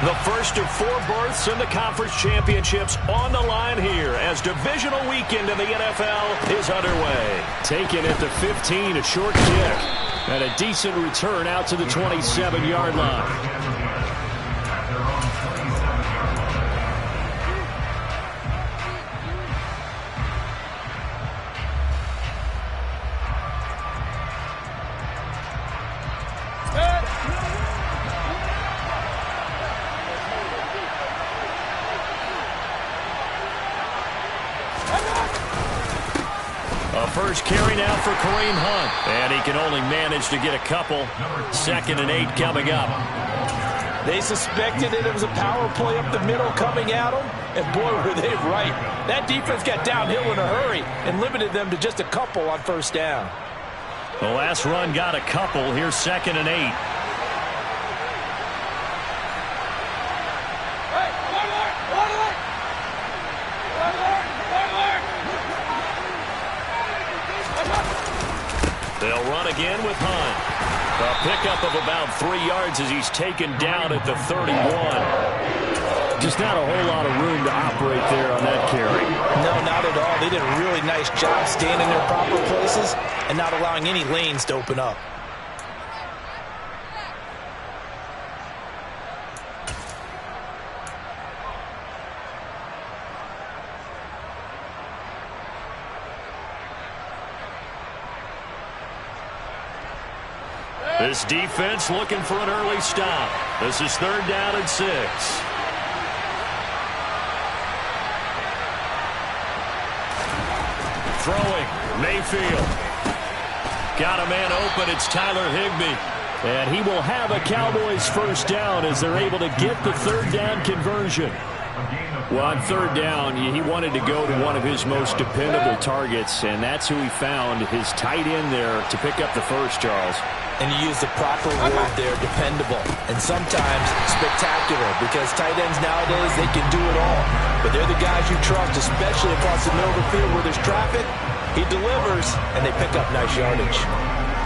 The first of 4 berths in the conference championships on the line here as divisional weekend in the NFL is underway. Taken at the 15, a short kick. And a decent return out to the 27-yard line. First carry now for Kareem Hunt. And he can only manage to get a couple. 2nd and 8 coming up. They suspected it was a power play up the middle coming at them. And boy, were they right. That defense got downhill in a hurry and limited them to just a couple on first down. The last run got a couple. Here's 2nd and 8. They'll run again with Hunt. A pickup of about 3 yards as he's taken down at the 31. Just not a whole lot of room to operate there on that carry. No, not at all. They did a really nice job staying in their proper places and not allowing any lanes to open up. This defense looking for an early stop. This is 3rd down and 6. Throwing, Mayfield. Got a man open, it's Tyler Higbee. And he will have a Cowboys first down as they're able to get the 3rd down conversion. Well, on 3rd down, he wanted to go to one of his most dependable targets, and that's who he found, his tight end there, to pick up the first, Charles. And you use the proper word there, dependable. And sometimes spectacular, because tight ends nowadays, they can do it all. But they're the guys you trust, especially across the middle of the field where there's traffic. He delivers, and they pick up nice yardage.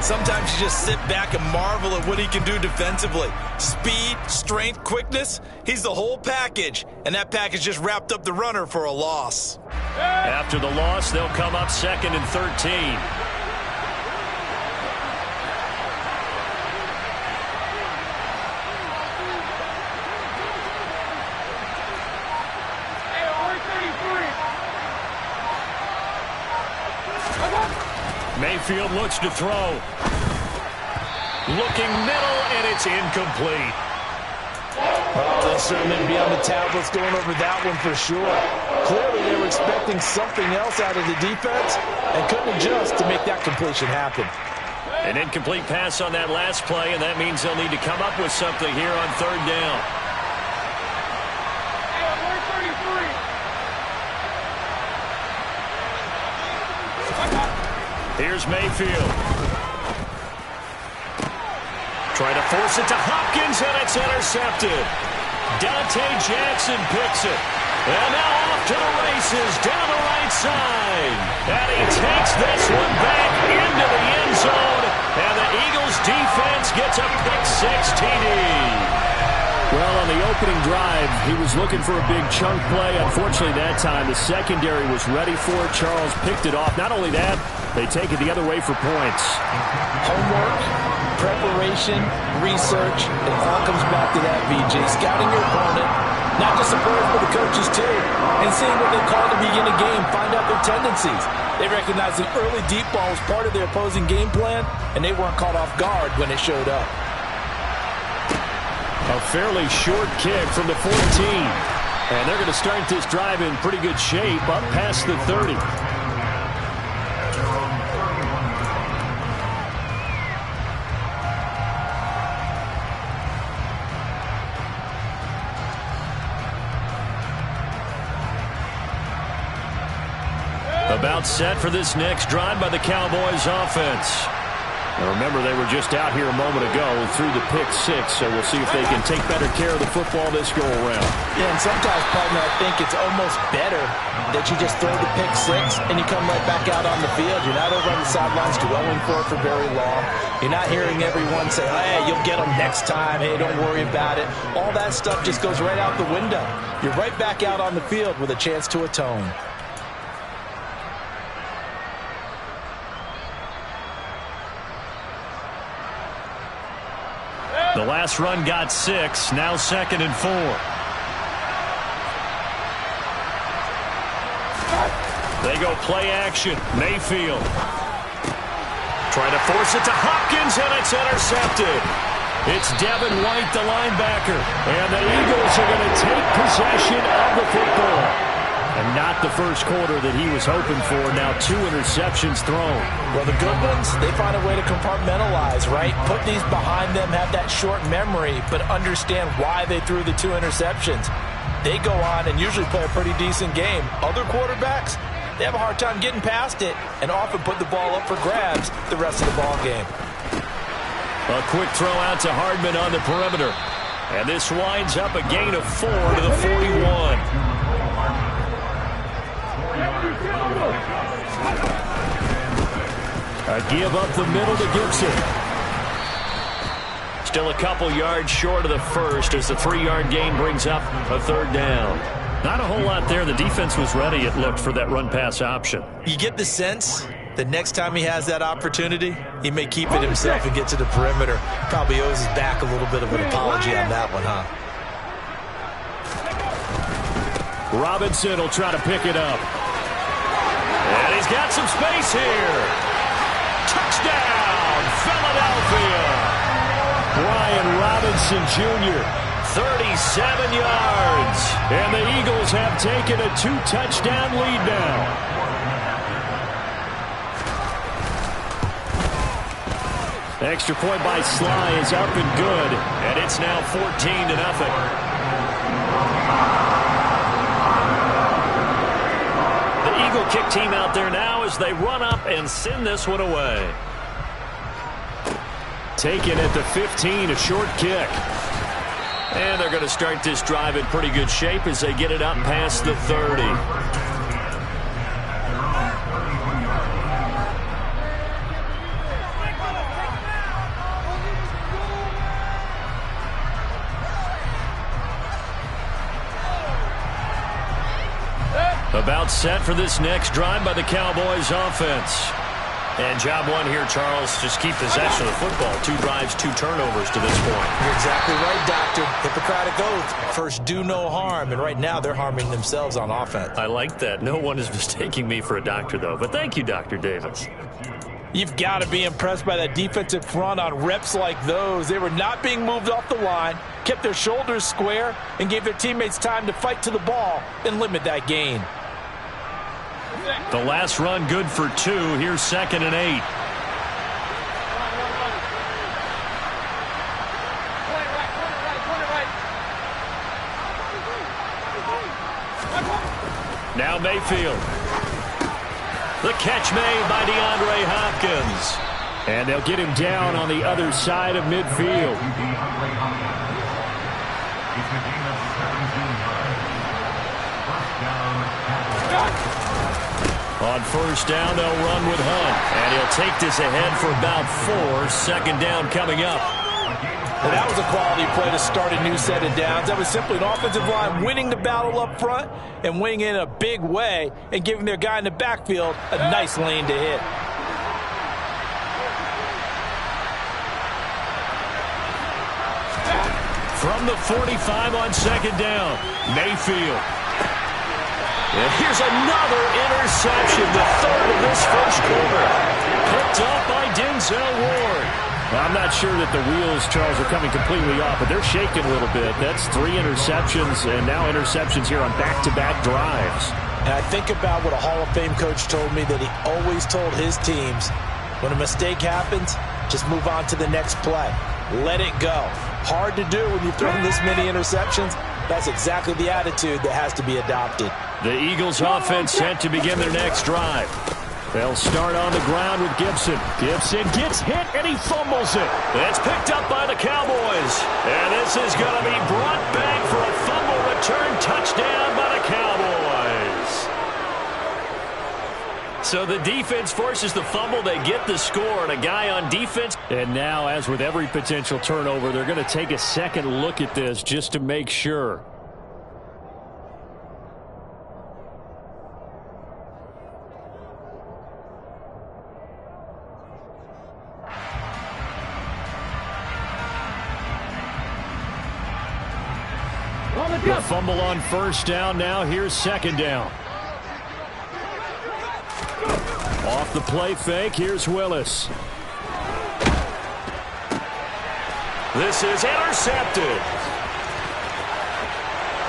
Sometimes you just sit back and marvel at what he can do defensively. Speed, strength, quickness, he's the whole package. And that package just wrapped up the runner for a loss. After the loss, they'll come up 2nd and 13. Mayfield looks to throw. Looking middle, and it's incomplete. Oh, they'll certainly be on the tablets going over that one for sure. Clearly, they were expecting something else out of the defense and couldn't adjust to make that completion happen. An incomplete pass on that last play, and that means they'll need to come up with something here on 3rd down. Here's Mayfield. Trying to force it to Hopkins, and it's intercepted. Dante Jackson picks it. And now off to the races down the right side. And he takes this one back into the end zone. And the Eagles defense gets a pick-6 TD. Well, on the opening drive, he was looking for a big chunk play. Unfortunately, that time, the secondary was ready for it. Charles picked it off. Not only that, they take it the other way for points. Homework, preparation, research, it all comes back to that, VJ. Scouting your opponent, not just support for the coaches, too, and seeing what they call to begin a game, find out their tendencies. They recognized the early deep ball was part of their opposing game plan, and they weren't caught off guard when it showed up. A fairly short kick from the 14. And they're going to start this drive in pretty good shape up past the 30. About set for this next drive by the Cowboys offense. Now remember, they were just out here a moment ago through the pick six, so we'll see if they can take better care of the football this go-around. Yeah, and sometimes, partner, I think it's almost better that you just throw the pick six and you come right back out on the field. You're not over on the sidelines dwelling for it for very long. You're not hearing everyone say, hey, you'll get them next time. Hey, don't worry about it. All that stuff just goes right out the window. You're right back out on the field with a chance to atone. The last run got 6, now 2nd and 4. They go play action. Mayfield. Trying to force it to Hopkins, and it's intercepted. It's Devin White, the linebacker. And the Eagles are going to take possession of the football. And not the first quarter that he was hoping for. Now 2 interceptions thrown. Well, the good ones, they find a way to compartmentalize, right? Put these behind them, have that short memory, but understand why they threw the 2 interceptions. They go on and usually play a pretty decent game. Other quarterbacks, they have a hard time getting past it and often put the ball up for grabs the rest of the ball game. A quick throw out to Hardman on the perimeter. And this winds up a gain of 4 to the 41. A give up the middle to Gibson. Still a couple yards short of the first as the 3-yard gain brings up a 3rd down. Not a whole lot there. The defense was ready, it looked, for that run-pass option. You get the sense that next time he has that opportunity, he may keep it himself and get to the perimeter. Probably owes his back a little bit of an apology on that one, huh? Robinson will try to pick it up. And he's got some space here. Touchdown, Philadelphia. Brian Robinson Jr., 37 yards. And the Eagles have taken a 2-touchdown lead now. Extra point by Sly is up and good. And it's now 14-0. Eagle kick team out there now as they run up and send this one away. Taken at the 15, a short kick. And they're going to start this drive in pretty good shape as they get it up past the 30. About set for this next drive by the Cowboys offense. And job one here, Charles, just keep possession of the football. 2 drives, 2 turnovers to this point. You're exactly right, Doctor. Hippocratic oath. First, do no harm. And right now, they're harming themselves on offense. I like that. No one is mistaking me for a doctor, though. But thank you, Dr. Davis. You've got to be impressed by that defensive front on reps like those. They were not being moved off the line, kept their shoulders square, and gave their teammates time to fight to the ball and limit that gain. The last run good for 2. Here's 2nd and 8. Now Mayfield. The catch made by DeAndre Hopkins. And they'll get him down on the other side of midfield. On 1st down, they'll run with Hunt. And he'll take this ahead for about 4. 2nd down coming up. And that was a quality play to start a new set of downs. That was simply an offensive line winning the battle up front and winning in a big way and giving their guy in the backfield a nice lane to hit. From the 45 on 2nd down, Mayfield. And here's another interception, the 3rd of this first quarter. Picked up by Denzel Ward. Now, I'm not sure that the wheels, Charles, are coming completely off, but they're shaking a little bit. That's 3 interceptions, and now interceptions here on back-to-back drives. And I think about what a Hall of Fame coach told me that he always told his teams, when a mistake happens, just move on to the next play. Let it go. Hard to do when you've thrown this many interceptions. That's exactly the attitude that has to be adopted. The Eagles offense set to begin their next drive. They'll start on the ground with Gibson. Gibson gets hit, and he fumbles it. It's picked up by the Cowboys. And this is going to be brought back for a fumble return touchdown by the Cowboys. So the defense forces the fumble. They get the score, and a guy on defense. And now, as with every potential turnover, they're going to take a second look at this just to make sure. The fumble on first down. Now here's second down. Off the play fake. Here's Willis. This is intercepted.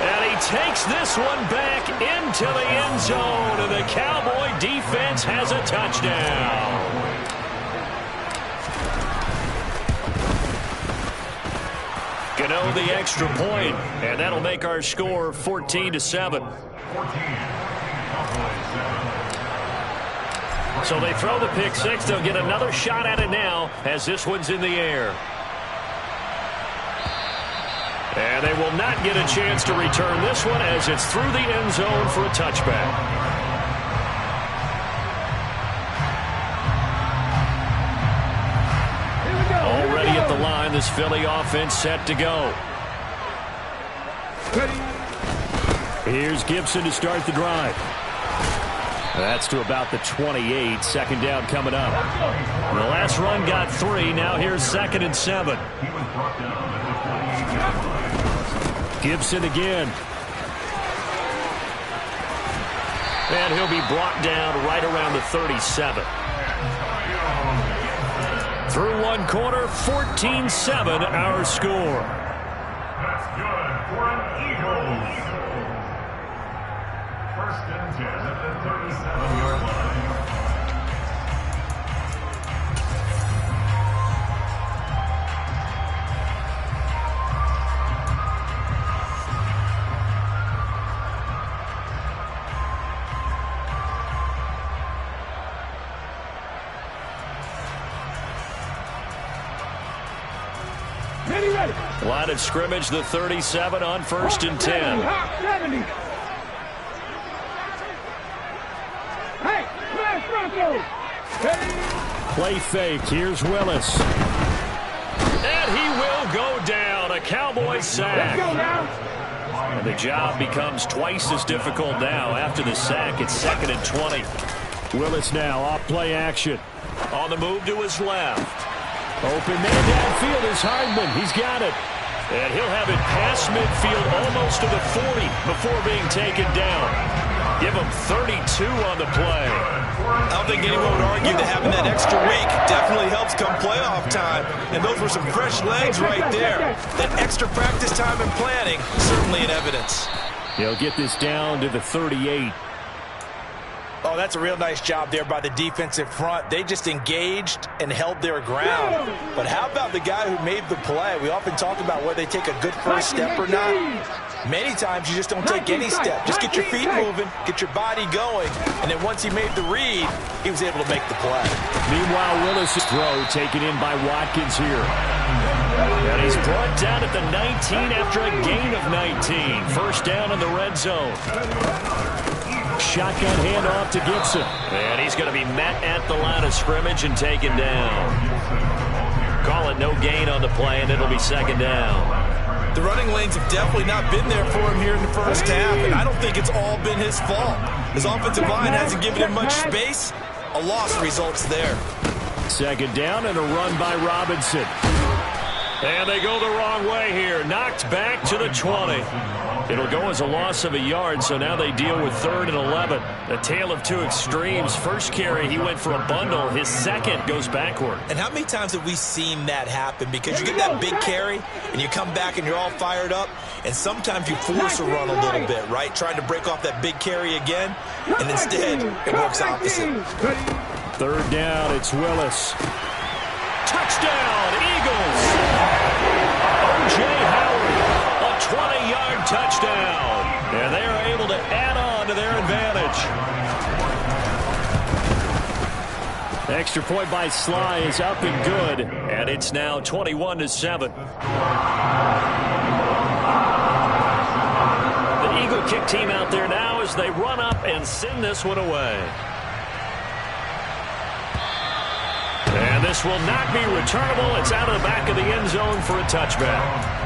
And he takes this one back into the end zone. And the Cowboy defense has a touchdown. Gano the extra point, and that'll make our score 14-7. So they throw the pick six. They'll get another shot at it now as this one's in the air. And they will not get a chance to return this one as it's through the end zone for a touchback. Already at the line, this Philly offense set to go. Here's Gibson to start the drive. That's to about the 28. Second down coming up. The last run got 3. Now here's 2nd and 7. Gibson again. And he'll be brought down right around the 37. Through one quarter, 14-7 our score. That's good for an Eagles. 1st and 10 at the 37-yard line. Line of scrimmage, the 37 on 1st and 10. Play fake. Here's Willis. And he will go down. A Cowboy sack. And the job becomes twice as difficult now. After the sack, it's 2nd and 20. Willis now off play action. On the move to his left. Open man downfield is Hardman. He's got it. And he'll have it past midfield almost to the 40 before being taken down. Give him 32 on the play. I don't think anyone would argue that having that extra week definitely helps come playoff time. And those were some fresh legs right there. That extra practice time and planning, certainly in evidence. He'll get this down to the 38. Oh, that's a real nice job there by the defensive front. They just engaged and held their ground. But how about the guy who made the play? We often talk about whether they take a good first step or not. Many times you just don't take any step. Just get your feet moving, get your body going, and then once he made the read, he was able to make the play. Meanwhile, Willis' throw taken in by Watkins here. And he's brought down at the 19 after a gain of 19. First down in the red zone. Shotgun handoff to Gibson. And he's going to be met at the line of scrimmage and taken down. Call it no gain on the play, and it'll be 2nd down. The running lanes have definitely not been there for him here in the first half, and I don't think it's all been his fault. His offensive line hasn't given him much space. A loss results there. 2nd down and a run by Robinson. And they go the wrong way here. Knocked back to the 20. It'll go as a loss of a yard, so now they deal with 3rd and 11. A tale of two extremes. First carry, he went for a bundle. His second goes backward. And how many times have we seen that happen? Because you get that big carry, and you come back and you're all fired up, and sometimes you force a run a little bit, right? Trying to break off that big carry again, and instead it works opposite. 3rd down, it's Willis. Touchdown, Eagles! O.J. Howard, a 20-yard touchdown. And they are able to add on to their advantage. Extra point by Sly is up and good, and it's now 21-7. The Eagle kick team out there now as they run up and send this one away. And this will not be returnable. It's out of the back of the end zone for a touchback.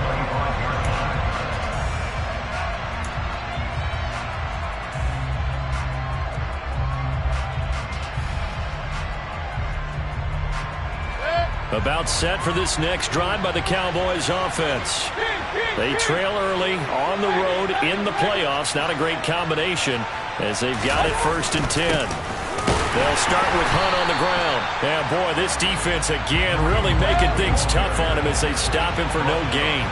About set for this next drive by the Cowboys offense. They trail early on the road in the playoffs. Not a great combination as they've got it 1st and 10. They'll start with Hunt on the ground. And boy, this defense again really making things tough on him as they stop him for no gain.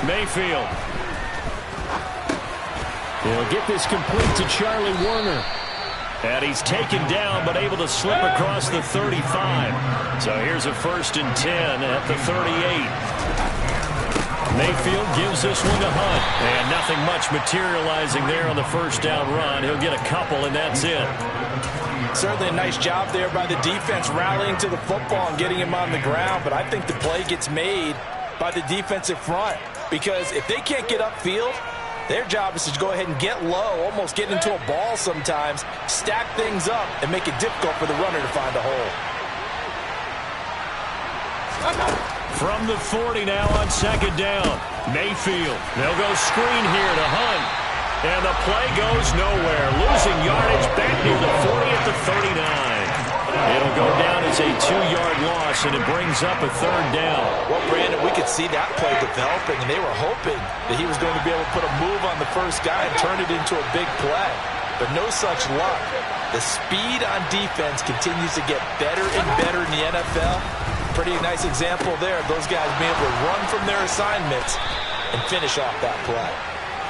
Mayfield. He'll get this complete to Charlie Warner. And he's taken down but able to slip across the 35. So here's a 1st and 10 at the 38. Mayfield gives this one to Hunt. And nothing much materializing there on the 1st down run. He'll get a couple and that's it. Certainly a nice job there by the defense rallying to the football and getting him on the ground. But I think the play gets made by the defensive front. Because if they can't get upfield, their job is to go ahead and get low, almost get into a ball sometimes, stack things up, and make it difficult for the runner to find a hole. From the 40 now on 2nd down. Mayfield. They'll go screen here to Hunt. And the play goes nowhere. Losing yardage back near the 40 at the 39. It'll go down as a 2-yard loss, and it brings up a 3rd down. Well, Brandon, we could see that play developing, and they were hoping that he was going to be able to put a move on the first guy and turn it into a big play. But no such luck. The speed on defense continues to get better and better in the NFL. Pretty nice example there of those guys being able to run from their assignments and finish off that play.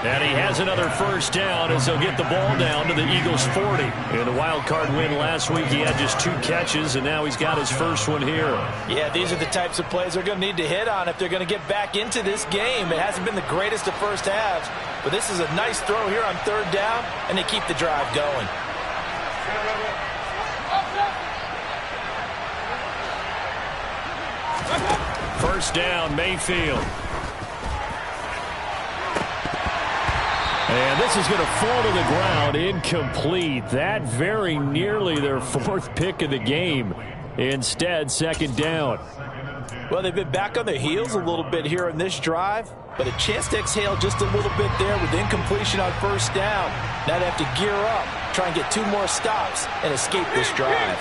And he has another 1st down as they'll get the ball down to the Eagles' 40. In a wild card win last week, he had just 2 catches, and now he's got his first one here. Yeah, these are the types of plays they're going to need to hit on if they're going to get back into this game. It hasn't been the greatest of first halves, but this is a nice throw here on 3rd down, and they keep the drive going. First down, Mayfield. And this is going to fall to the ground, incomplete. That very nearly their 4th pick of the game. Instead, 2nd down. Well, they've been back on their heels a little bit here on this drive, but a chance to exhale just a little bit there with incompletion on 1st down. Now they have to gear up, try and get 2 more stops and escape this drive.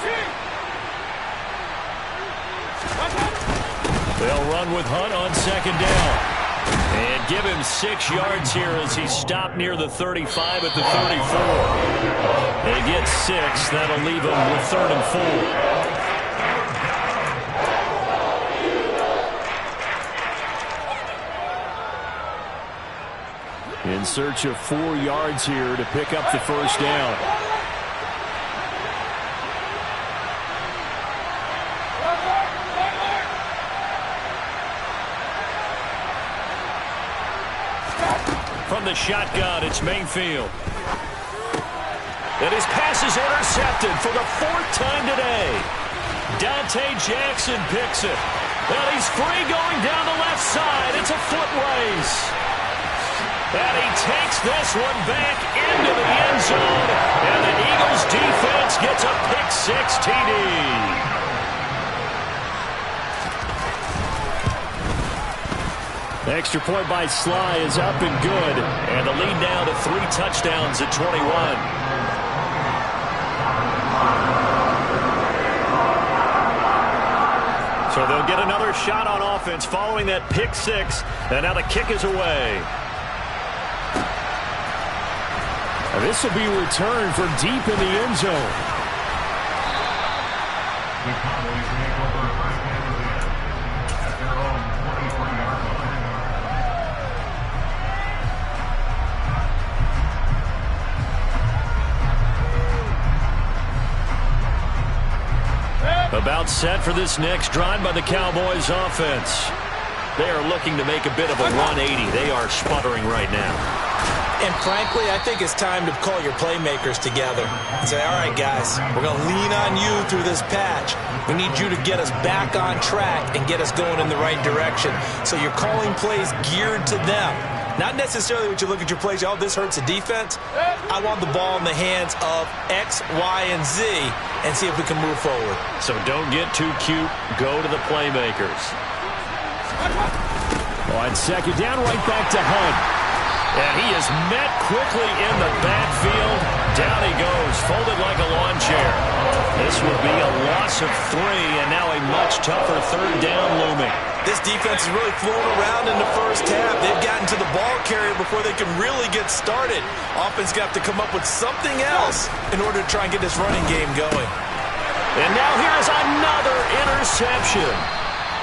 They'll run with Hunt on 2nd down. And give him 6 yards here as he's stopped near the 35 at the 34. They get 6. That'll leave him with 3rd and 4. In search of 4 yards here to pick up the 1st down. From the shotgun, it's Mayfield. And his pass is intercepted for the 4th time today. Dante Jackson picks it. And he's free going down the left side. It's a foot race. And he takes this one back into the end zone. And the Eagles defense gets a pick-6 TD. Extra point by Sly is up and good. And the lead now to 3 touchdowns at 21. So they'll get another shot on offense following that pick-6. And now the kick is away. And this will be returned from deep in the end zone. About set for this next drive by the Cowboys offense. They are looking to make a bit of a 180. They are sputtering right now. And frankly, I think it's time to call your playmakers together and say, all right, guys, we're going to lean on you through this patch. We need you to get us back on track and get us going in the right direction. So you're calling plays geared to them. Not necessarily when you look at your plays, oh, this hurts the defense. I want the ball in the hands of X, Y, and Z and see if we can move forward. So don't get too cute. Go to the playmakers. On second down, right back to Hunt. And he is met quickly in the backfield. Down he goes, folded like a lawn chair. This will be a loss of 3, and now a much tougher third down looming. This defense is really flown around in the first half. They've gotten to the ball carrier before they can really get started. Offense got to come up with something else in order to try and get this running game going. And now here's another interception.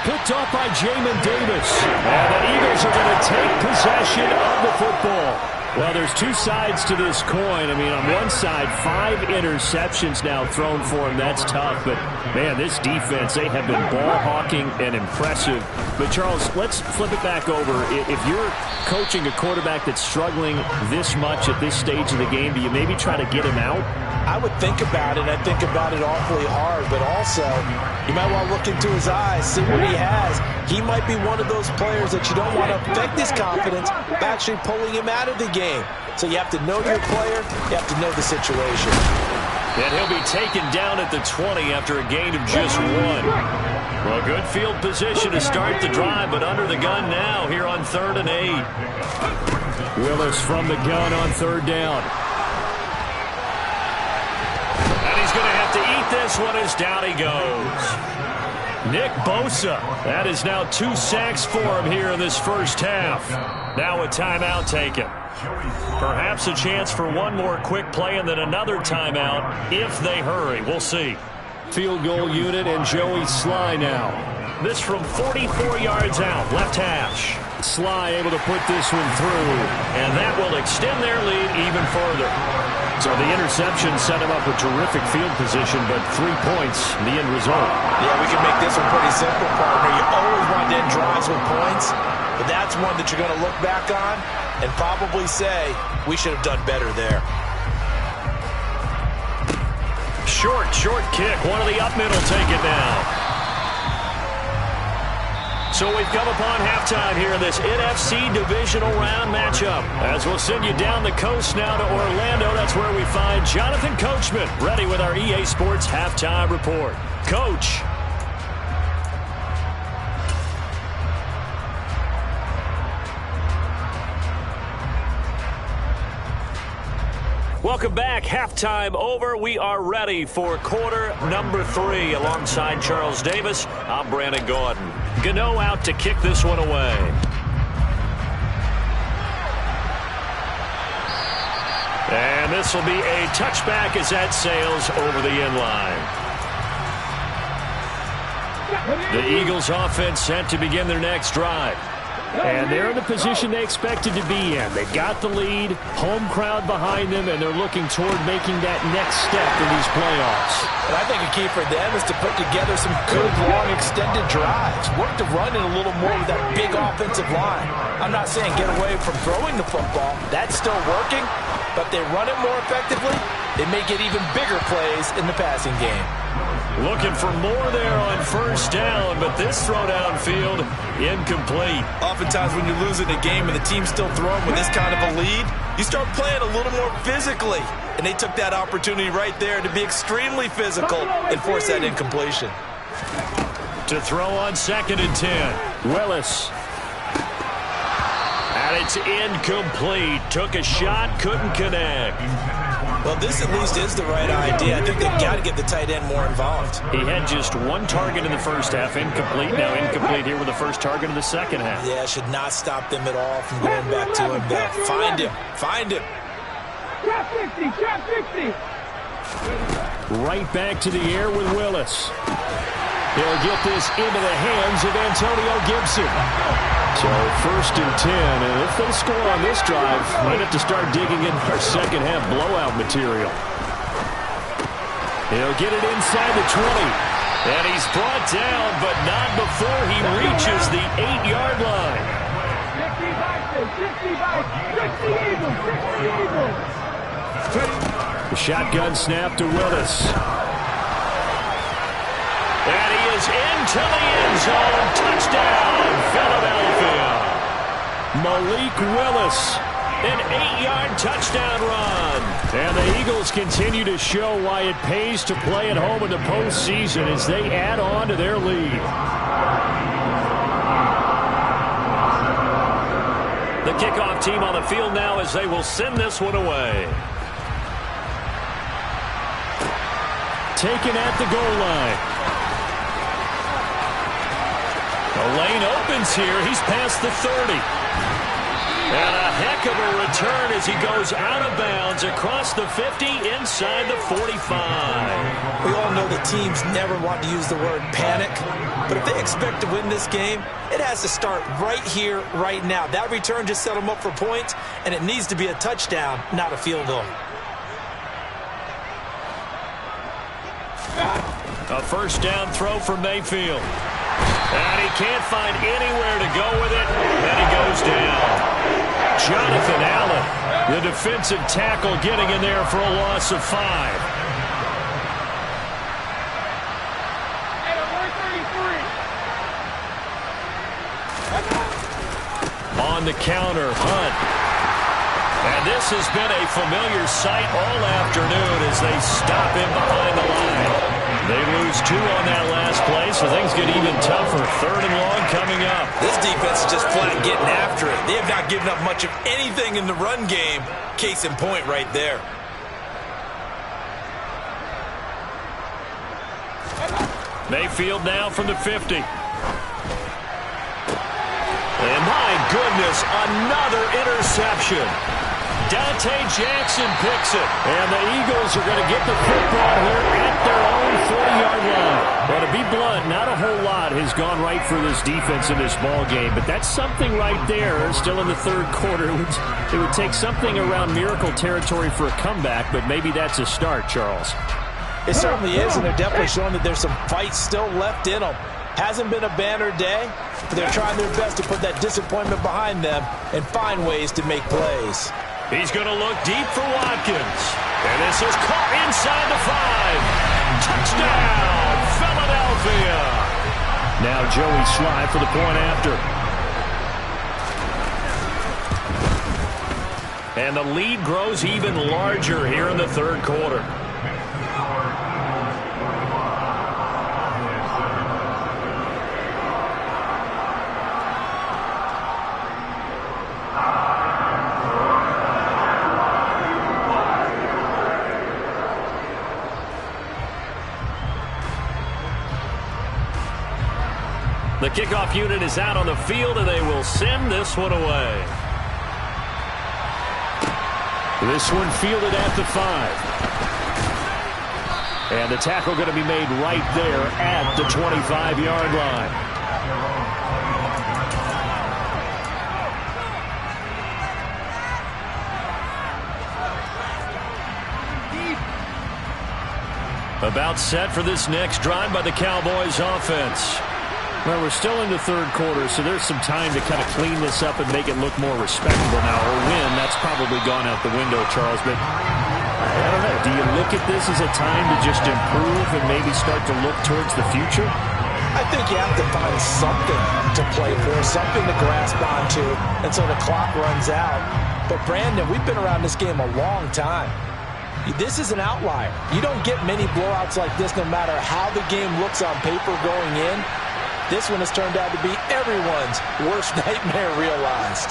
Picked off by Jamin Davis. And the Eagles are going to take possession of the football. Well, there's two sides to this coin. I mean, on one side, 5 interceptions now thrown for him. That's tough. But, man, this defense, they have been ball hawking and impressive. But, Charles, let's flip it back over. If you're coaching a quarterback that's struggling this much at this stage of the game, do you maybe try to get him out? I would think about it. I think about it awfully hard. But also, you might want to look into his eyes, see what he has. He might be one of those players that you don't want to affect his confidence by actually pulling him out of the game. So you have to know your player. You have to know the situation. And he'll be taken down at the 20 after a gain of just 1. Well, good field position to start the drive, but under the gun now here on 3rd and 8. Willis from the gun on 3rd down. And he's going to have to eat this one as down he goes. Nick Bosa. That is now 2 sacks for him here in this first half. Now a timeout taken. Perhaps a chance for one more quick play and then another timeout if they hurry. We'll see. Field goal unit and Joey Sly now. This from 44 yards out, left hash. Sly able to put this one through, and that will extend their lead even further. So the interception set him up with terrific field position, but 3 points, the end result. Yeah, we can make this one pretty simple, partner. You always want to end drives with points, but that's one that you're going to look back on and probably say, we should have done better there. Short kick. One of the up middle take it now. So we've come upon halftime here in this NFC Divisional Round matchup. As we'll send you down the coast now to Orlando, that's where we find Jonathan Coachman, ready with our EA Sports Halftime Report. Coach. Welcome back. Halftime over. We are ready for quarter number 3. Alongside Charles Davis, I'm Brandon Gordon. Gano out to kick this one away. And this will be a touchback as that sails over the end line. The Eagles offense set to begin their next drive. And they're in the position they expected to be in. They've got the lead, home crowd behind them, and they're looking toward making that next step in these playoffs. And I think a key for them is to put together some good, long, extended drives. Work the run in a little more with that big offensive line. I'm not saying get away from throwing the football. That's still working, but they run it more effectively. They may get even bigger plays in the passing game. Looking for more there on first down, but this throw downfield, incomplete. Oftentimes when you're losing a game and the team's still throwing with this kind of a lead, you start playing a little more physically. And they took that opportunity right there to be extremely physical and force that incompletion. To throw on 2nd and 10. Willis. And it's incomplete. Took a shot, couldn't connect. Well, this at least is the right idea. I think they've got to get the tight end more involved. He had just 1 target in the first half, incomplete. Now incomplete here with the first target in the second half. Yeah, should not stop them at all from going back to him. Find him. Find him. Trap 60, trap 60. Right back to the air with Willis. He'll get this into the hands of Antonio Gibson. So 1st and 10, and if they score on this drive, might have to start digging in our second half blowout material. He'll get it inside the 20. And he's brought down, but not before he reaches the 8-yard line. The shotgun snap to Willis. And he is into the end zone. Touchdown, Philadelphia. Malik Willis, an 8-yard touchdown run. And the Eagles continue to show why it pays to play at home in the postseason as they add on to their lead. The kickoff team on the field now as they will send this one away. Taken at the goal line. The lane opens here. He's past the 30. And a heck of a return as he goes out of bounds across the 50 inside the 45. We all know the teams never want to use the word panic, but if they expect to win this game, it has to start right here, right now. That return just set them up for points, and it needs to be a touchdown, not a field goal. A first down throw for Mayfield. And he can't find anywhere to go with it, and he goes down. Jonathan Allen, the defensive tackle, getting in there for a loss of 5. On the counter, Hunt. And this has been a familiar sight all afternoon as they stop him behind the line. They lose 2 on that last play, so things get even tougher. 3rd and long coming up. This defense is just flat getting after it. They have not given up much of anything in the run game. Case in point right there. Mayfield now from the 50. And my goodness, another interception. Dante Jackson picks it. And the Eagles are going to get the football here at their own 40-yard line. Well, to be blunt, not a whole lot has gone right for this defense in this ball game, but that's something right there. Still in the 3rd quarter. It would take something around miracle territory for a comeback, but maybe that's a start, Charles. It certainly is, and they're definitely showing that there's some fight still left in them. Hasn't been a banner day, but they're trying their best to put that disappointment behind them and find ways to make plays. He's going to look deep for Watkins. And this is caught inside the 5. Touchdown, Philadelphia. Now Joey Sly for the point after. And the lead grows even larger here in the 3rd quarter. The kickoff unit is out on the field, and they will send this one away. This one fielded at the 5. And the tackle going to be made right there at the 25-yard line. About set for this next drive by the Cowboys offense. Well, we're still in the 3rd quarter, so there's some time to kind of clean this up and make it look more respectable now. Or win, that's probably gone out the window, Charles. But I don't know. Do you look at this as a time to just improve and maybe start to look towards the future? I think you have to find something to play for, something to grasp onto until the clock runs out. But, Brandon, we've been around this game a long time. This is an outlier. You don't get many blowouts like this no matter how the game looks on paper going in. This one has turned out to be everyone's worst nightmare realized.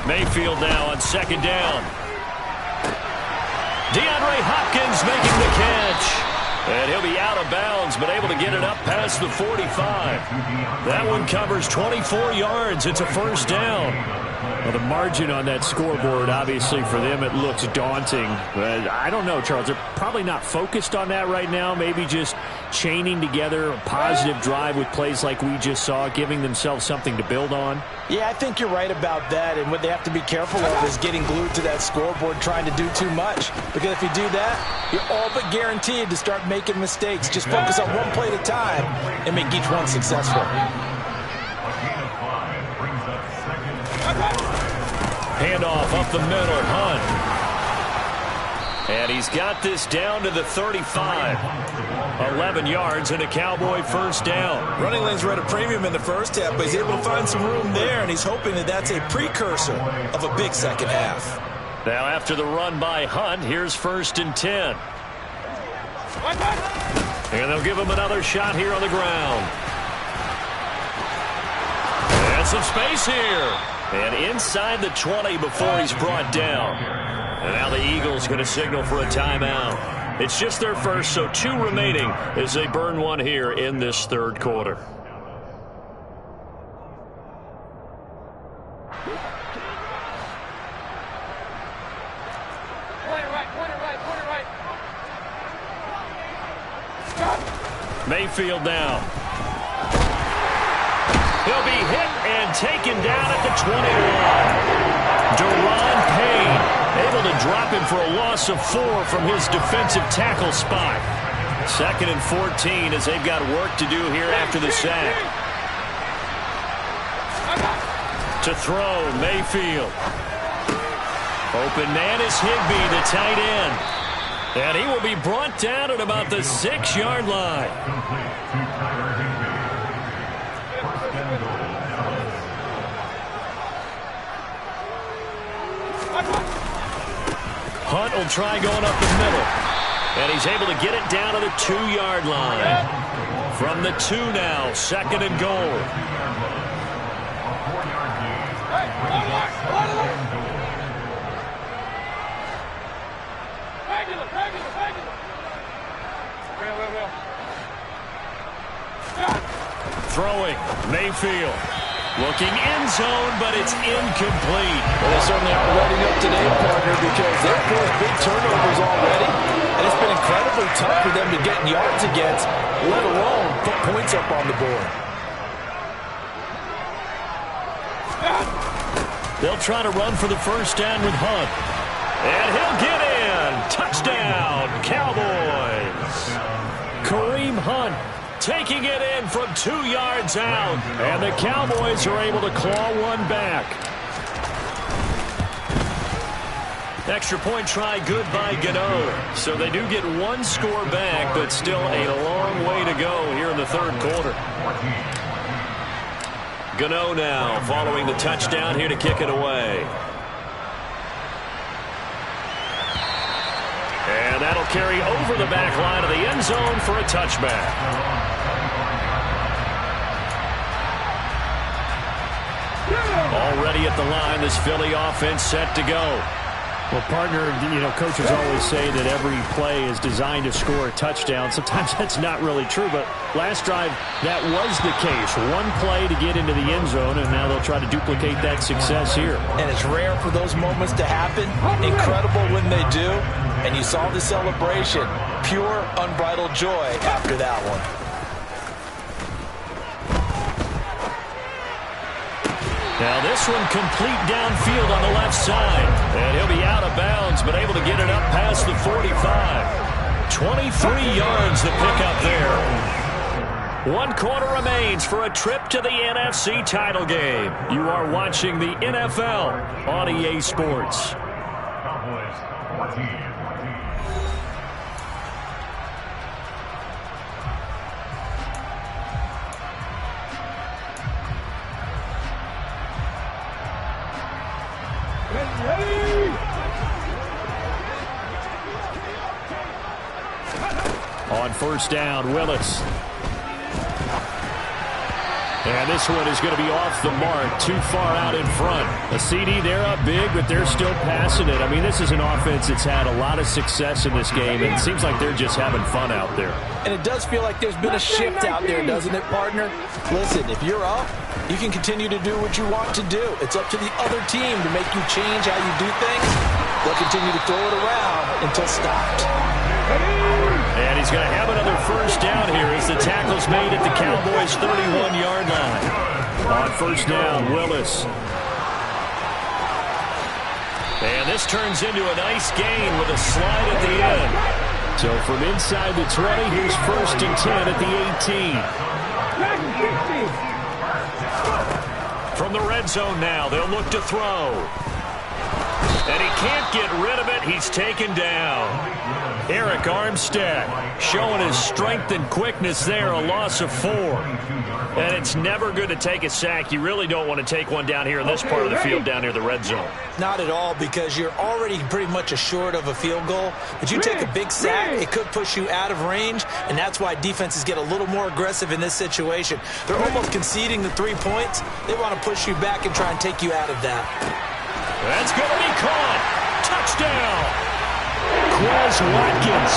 Mayfield now on 2nd down. DeAndre Hopkins making the catch. And he'll be out of bounds, but able to get it up past the 45. That one covers 24 yards. It's a first down. Well, the margin on that scoreboard, obviously, for them, it looks daunting. But I don't know, Charles. They're probably not focused on that right now. Maybe just chaining together a positive drive with plays like we just saw, giving themselves something to build on. Yeah, I think you're right about that. And what they have to be careful of is getting glued to that scoreboard, trying to do too much. Because if you do that, you're all but guaranteed to start making mistakes. Just focus on one play at a time and make each one successful. Handoff up the middle, Hunt. And he's got this down to the 35. 11 yards and a Cowboy first down. Running lanes were at a premium in the first half, but he's able to find some room there, and he's hoping that that's a precursor of a big second half. Now after the run by Hunt, here's 1st and 10. And they'll give him another shot here on the ground. And some space here. And inside the 20 before he's brought down. And now the Eagles going to signal for a timeout. It's just their first, so 2 remaining as they burn one here in this third quarter. Mayfield now. He'll be hit and taken down at the 21. Deron Payne able to drop him for a loss of 4 from his defensive tackle spot. 2nd and 14 as they've got work to do here after the sack. To throw, Mayfield. Open man is Higbee, the tight end. And he will be brought down at about the 6-yard line. Hunt will try going up the middle. And he's able to get it down to the 2-yard line. From the 2 now, 2nd and goal. Throwing, Mayfield. Looking end zone, but it's incomplete. Well, they certainly aren't letting up today, partner, because they've forced big turnovers already, and it's been incredibly tough for them to get yards against, let alone put points up on the board. They'll try to run for the first down with Hunt. And he'll get in. Touchdown, Cowboys. Kareem Hunt taking it in from 2 yards out. And the Cowboys are able to claw one back. Extra point try good by Gano. So they do get 1 score back, but still a long way to go here in the third quarter. Gano now following the touchdown here to kick it away. And that'll carry over the back line of the end zone for a touchback. Already at the line, this Philly offense set to go. Well, partner, coaches always say that every play is designed to score a touchdown. Sometimes that's not really true, but last drive, that was the case. 1 play to get into the end zone, and now they'll try to duplicate that success here. And it's rare for those moments to happen. Incredible when they do. And you saw the celebration. Pure, unbridled joy after that one. Now this one complete downfield on the left side. And he'll be out of bounds, but able to get it up past the 45. 23 yards the pickup there. 1 quarter remains for a trip to the NFC title game. You are watching the NFL on EA Sports. Cowboys 14. On first down, Willis. And this one is going to be off the mark, too far out in front. A CD, they're up big, but they're still passing it. I mean, this is an offense that's had a lot of success in this game, and it seems like they're just having fun out there. And it does feel like there's been a shift out there, doesn't it, partner? Listen, if you're up, you can continue to do what you want to do. It's up to the other team to make you change how you do things. They'll continue to throw it around until stopped. And he's going to have another first down here as the tackle's made at the Cowboys' 31-yard line. On first down, Willis. And this turns into a nice gain with a slide at the end. So from inside the 20, here's first and 10 at the 18. From the red zone now, they'll look to throw. And he can't get rid of it. He's taken down. Eric Armstead showing his strength and quickness there, a loss of 4. And it's never good to take a sack. You really don't want to take one down here in this part of the field down near the red zone. Not at all, because you're already pretty much assured of a field goal. But you take a big sack, it could push you out of range, and that's why defenses get a little more aggressive in this situation. They're almost conceding the 3 points. They want to push you back and try and take you out of that. That's going to be caught. Touchdown. Quez Watkins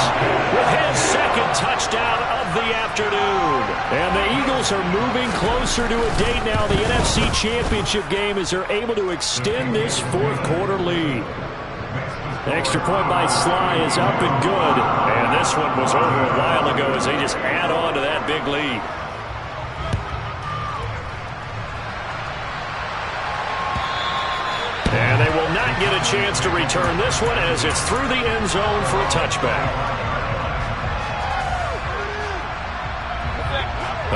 with his second touchdown of the afternoon. And the Eagles are moving closer to a date now, the NFC Championship game, as they're able to extend this fourth-quarter lead. Extra point by Sly is up and good. And this one was over a while ago as they just add on to that big lead. And they will not get a chance to return this one as it's through the end zone for a touchback.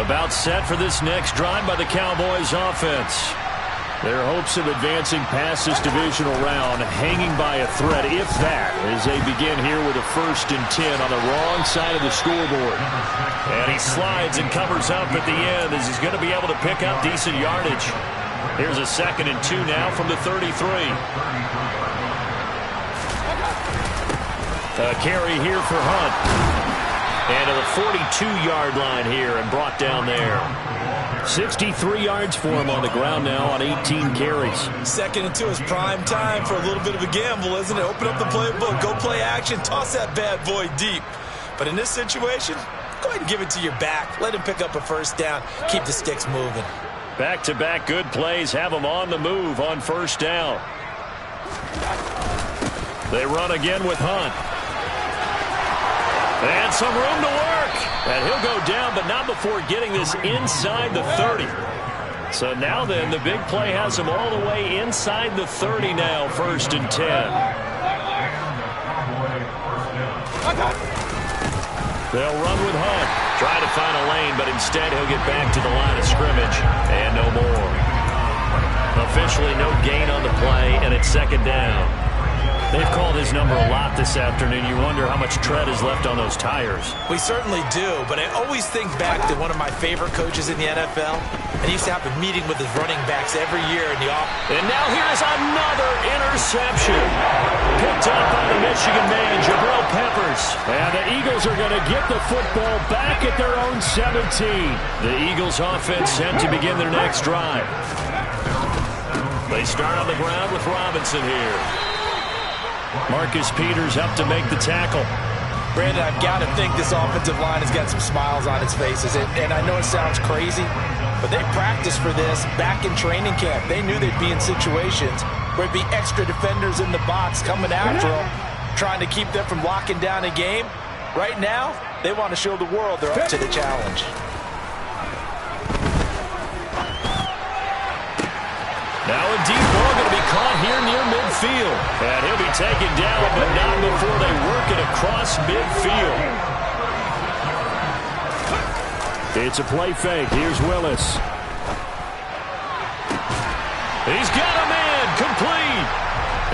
About set for this next drive by the Cowboys offense. Their hopes of advancing past this divisional round hanging by a thread, if that, as they begin here with a first and 10 on the wrong side of the scoreboard. And he slides and covers up at the end as he's going to be able to pick up decent yardage. Here's a 2nd and 2 now from the 33. A carry here for Hunt. And to the 42-yard line here and brought down there. 63 yards for him on the ground now on 18 carries. 2nd and 2 is prime time for a little bit of a gamble, isn't it? Open up the playbook, go play action, toss that bad boy deep. But in this situation, go ahead and give it to your back. Let him pick up a first down. Keep the sticks moving. Back-to-back good plays have them on the move on first down. They run again with Hunt. And some room to work. And he'll go down, but not before getting this inside the 30. So now then, the big play has him all the way inside the 30 now, 1st and 10. They'll run with Hunt. Try to find a lane, but instead he'll get back to the line of scrimmage. And no more. Officially no gain on the play, and it's 2nd down. They've called his number a lot this afternoon. You wonder how much tread is left on those tires. We certainly do, but I always think back to one of my favorite coaches in the NFL, and he used to have a meeting with his running backs every year in the office. And now here's another interception. Picked up by the Michigan man, Jabril Peppers. And the Eagles are going to get the football back at their own 17. The Eagles offense set to begin their next drive. They start on the ground with Robinson here. Marcus Peters up to make the tackle. Brandon, I've got to think this offensive line has got some smiles on its faces. And I know it sounds crazy, but they practiced for this back in training camp. They knew they'd be in situations where there'd be extra defenders in the box coming after them, trying to keep them from locking down a game. Right now, they want to show the world they're up to the challenge. Now a deep ball going to be caught here near midfield. And he'll be taken down, but not before they work it across midfield. It's a play fake. Here's Willis. He's got a man complete.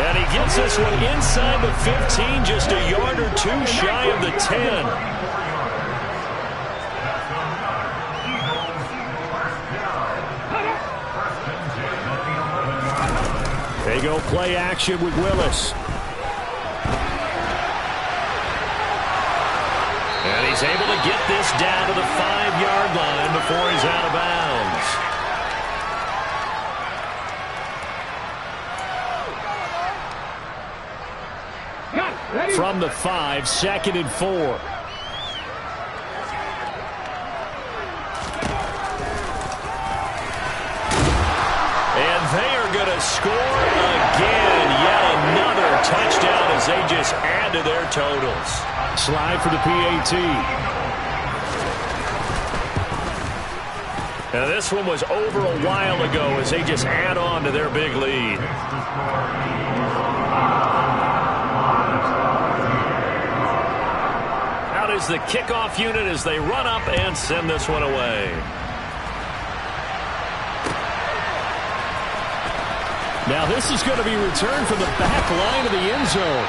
And he gets this one inside the 15, just a yard or two shy of the 10. They go play action with Willis. And he He's able to get this down to the 5-yard line before he's out of bounds. From the 5, 2nd and 4. And they are going to score again. Yet another touchdown as they just add to their totals. Slide for the PAT. Now this one was over a while ago as they just add on to their big lead. Out is the kickoff unit as they run up and send this one away. Now this is going to be returned from the back line of the end zone.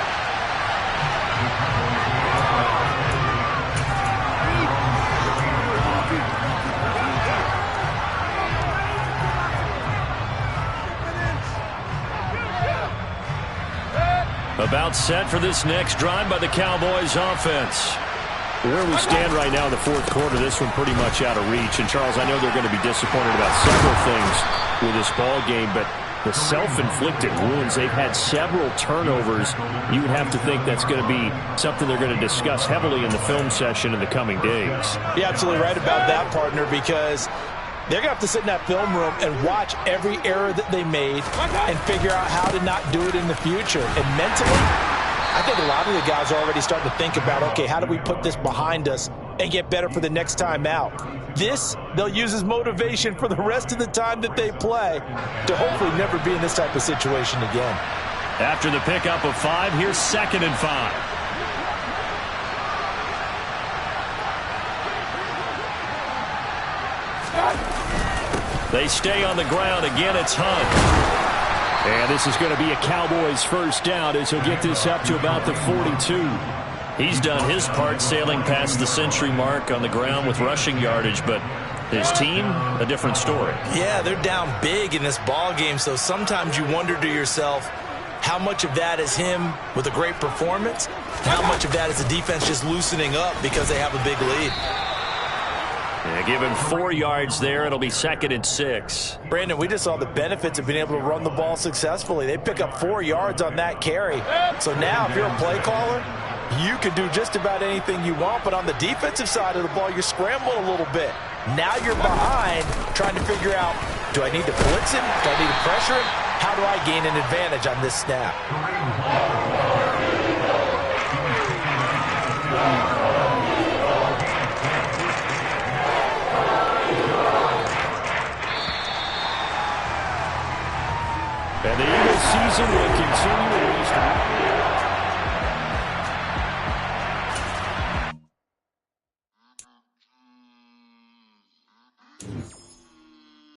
About set for this next drive by the Cowboys offense. Where we stand right now in the fourth quarter, this one pretty much out of reach. And, Charles, I know they're going to be disappointed about several things with this ball game, but the self-inflicted wounds, they've had several turnovers. You would have to think that's going to be something they're going to discuss heavily in the film session in the coming days. You're absolutely right about that, partner, because they're going to have to sit in that film room and watch every error that they made and figure out how to not do it in the future. And mentally, I think a lot of the guys are already starting to think about, okay, how do we put this behind us and get better for the next time out? This, they'll use as motivation for the rest of the time that they play to hopefully never be in this type of situation again. After the pickup of 5, here's 2nd and 5. They stay on the ground. Again, it's Hunt. And this is going to be a Cowboys first down as he'll get this up to about the 42. He's done his part sailing past the century mark on the ground with rushing yardage, but his team, a different story. Yeah, they're down big in this ball game, so sometimes you wonder to yourself, how much of that is him with a great performance? How much of that is the defense just loosening up because they have a big lead? Yeah, give him 4 yards there. It'll be 2nd and 6. Brandon, we just saw the benefits of being able to run the ball successfully. They pick up 4 yards on that carry. So now if you're a play caller, you can do just about anything you want, but on the defensive side of the ball, you're scrambling a little bit. Now you're behind trying to figure out, do I need to blitz him? Do I need to pressure him? How do I gain an advantage on this snap? And the Eagles season will continue at least.